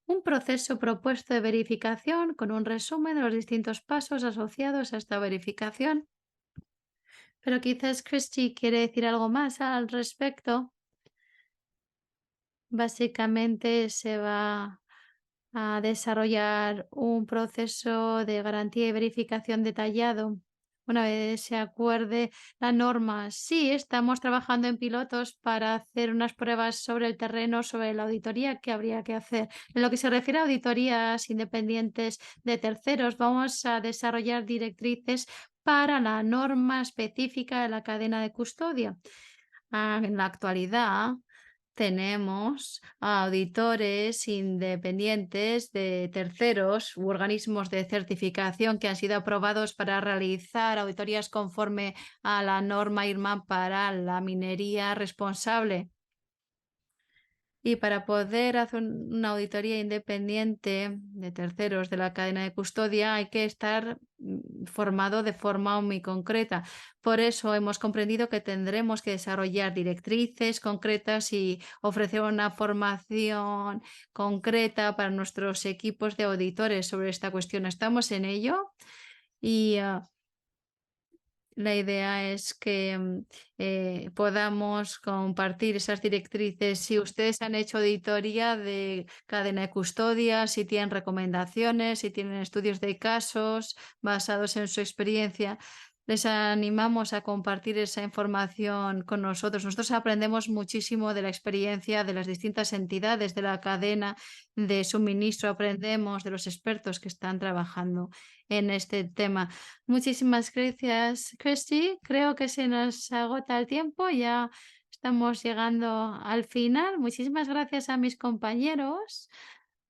un proceso propuesto de verificación con un resumen de los distintos pasos asociados a esta verificación. Pero quizás Christy quiere decir algo más al respecto. Básicamente se va a desarrollar un proceso de garantía y verificación detallado. Una vez se acuerde la norma, sí, estamos trabajando en pilotos para hacer unas pruebas sobre el terreno, sobre la auditoría que habría que hacer. En lo que se refiere a auditorías independientes de terceros, vamos a desarrollar directrices para la norma específica de la cadena de custodia. En la actualidad, tenemos auditores independientes de terceros u organismos de certificación que han sido aprobados para realizar auditorías conforme a la norma IRMA para la minería responsable. Y para poder hacer una auditoría independiente de terceros de la cadena de custodia hay que estar formado de forma muy concreta. Por eso hemos comprendido que tendremos que desarrollar directrices concretas y ofrecer una formación concreta para nuestros equipos de auditores sobre esta cuestión. Estamos en ello y la idea es que podamos compartir esas directrices. Si ustedes han hecho auditoría de cadena de custodia, si tienen recomendaciones, si tienen estudios de casos basados en su experiencia, les animamos a compartir esa información con nosotros. Nosotros aprendemos muchísimo de la experiencia de las distintas entidades de la cadena de suministro. Aprendemos de los expertos que están trabajando en este tema. Muchísimas gracias, Christy. Creo que se nos agota el tiempo. Ya estamos llegando al final. Muchísimas gracias a mis compañeros.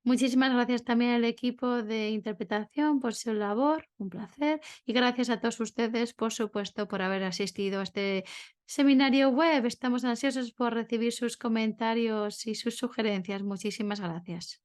Muchísimas gracias también al equipo de interpretación por su labor. Un placer. Y gracias a todos ustedes, por supuesto, por haber asistido a este seminario web. Estamos ansiosos por recibir sus comentarios y sus sugerencias. Muchísimas gracias.